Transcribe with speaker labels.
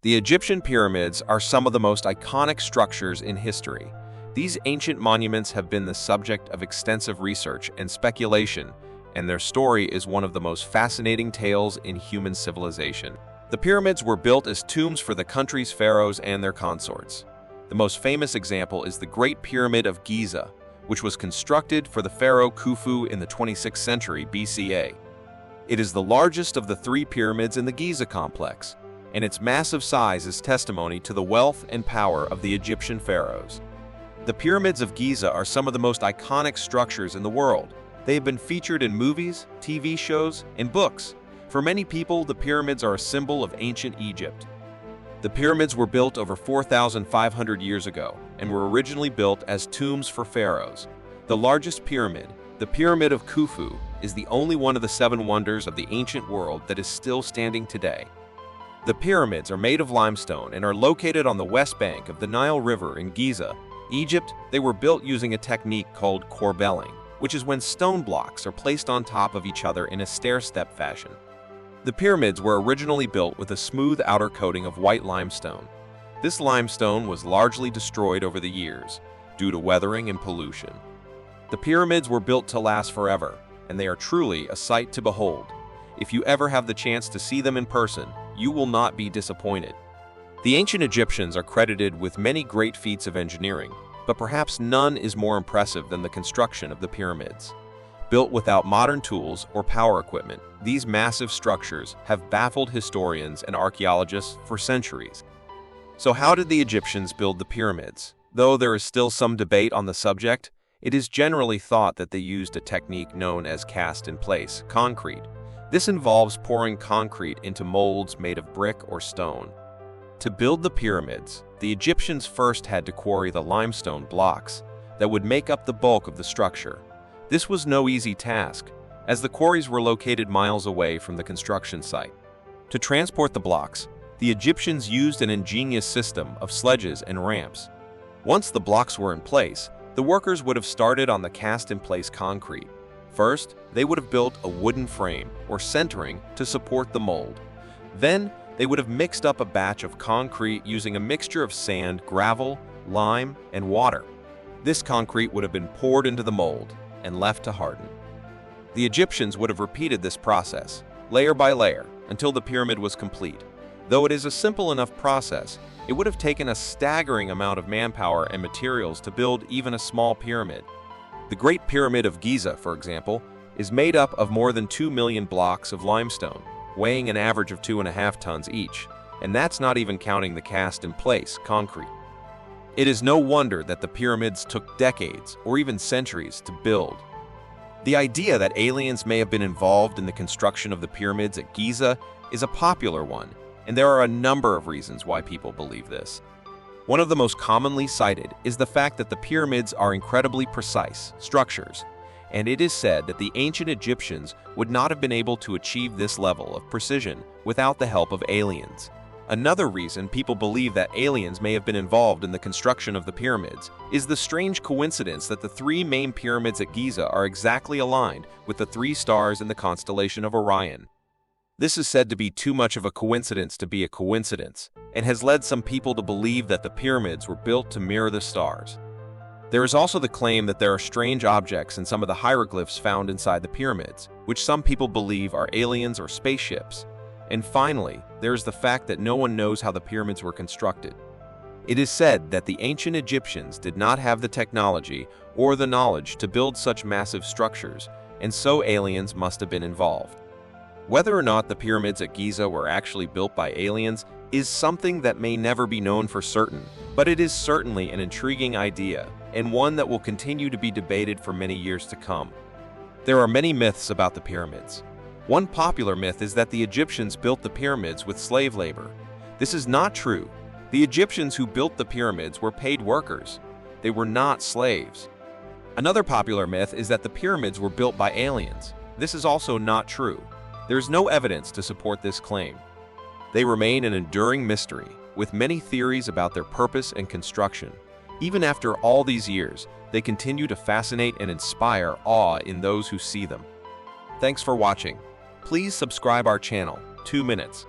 Speaker 1: The Egyptian pyramids are some of the most iconic structures in history. These ancient monuments have been the subject of extensive research and speculation, and their story is one of the most fascinating tales in human civilization. The pyramids were built as tombs for the country's pharaohs and their consorts. The most famous example is the Great Pyramid of Giza, which was constructed for the pharaoh Khufu in the 26th century BCA. It is the largest of the three pyramids in the Giza complex, and its massive size is testimony to the wealth and power of the Egyptian pharaohs. The Pyramids of Giza are some of the most iconic structures in the world. They have been featured in movies, TV shows, and books. For many people, the pyramids are a symbol of ancient Egypt. The pyramids were built over 4,500 years ago and were originally built as tombs for pharaohs. The largest pyramid, the Pyramid of Khufu, is the only one of the seven wonders of the ancient world that is still standing today. The pyramids are made of limestone and are located on the west bank of the Nile River in Giza, Egypt. They were built using a technique called corbelling, which is when stone blocks are placed on top of each other in a stair-step fashion. The pyramids were originally built with a smooth outer coating of white limestone. This limestone was largely destroyed over the years due to weathering and pollution. The pyramids were built to last forever, and they are truly a sight to behold. If you ever have the chance to see them in person, you will not be disappointed. The ancient Egyptians are credited with many great feats of engineering, but perhaps none is more impressive than the construction of the pyramids. Built without modern tools or power equipment, these massive structures have baffled historians and archaeologists for centuries. So how did the Egyptians build the pyramids? Though there is still some debate on the subject, it is generally thought that they used a technique known as cast-in-place concrete. This involves pouring concrete into molds made of brick or stone. To build the pyramids, the Egyptians first had to quarry the limestone blocks that would make up the bulk of the structure. This was no easy task, as the quarries were located miles away from the construction site. To transport the blocks, the Egyptians used an ingenious system of sledges and ramps. Once the blocks were in place, the workers would have started on the cast-in-place concrete. First, they would have built a wooden frame or centering to support the mold. Then, they would have mixed up a batch of concrete using a mixture of sand, gravel, lime, and water. This concrete would have been poured into the mold and left to harden. The Egyptians would have repeated this process, layer by layer, until the pyramid was complete. Though it is a simple enough process, it would have taken a staggering amount of manpower and materials to build even a small pyramid. The Great Pyramid of Giza, for example, is made up of more than 2 million blocks of limestone, weighing an average of 2.5 tons each, and that's not even counting the cast-in-place concrete. It is no wonder that the pyramids took decades or even centuries to build. The idea that aliens may have been involved in the construction of the pyramids at Giza is a popular one, and there are a number of reasons why people believe this. One of the most commonly cited is the fact that the pyramids are incredibly precise structures, and it is said that the ancient Egyptians would not have been able to achieve this level of precision without the help of aliens. Another reason people believe that aliens may have been involved in the construction of the pyramids is the strange coincidence that the three main pyramids at Giza are exactly aligned with the three stars in the constellation of Orion. This is said to be too much of a coincidence to be a coincidence, and has led some people to believe that the pyramids were built to mirror the stars. There is also the claim that there are strange objects in some of the hieroglyphs found inside the pyramids, which some people believe are aliens or spaceships. And finally, there is the fact that no one knows how the pyramids were constructed. It is said that the ancient Egyptians did not have the technology or the knowledge to build such massive structures, and so aliens must have been involved. Whether or not the pyramids at Giza were actually built by aliens is something that may never be known for certain, but it is certainly an intriguing idea, and one that will continue to be debated for many years to come. There are many myths about the pyramids. One popular myth is that the Egyptians built the pyramids with slave labor. This is not true. The Egyptians who built the pyramids were paid workers. They were not slaves. Another popular myth is that the pyramids were built by aliens. This is also not true. There is no evidence to support this claim. They remain an enduring mystery, with many theories about their purpose and construction. Even after all these years, they continue to fascinate and inspire awe in those who see them. Thanks for watching. Please subscribe our channel, 2 Minutes.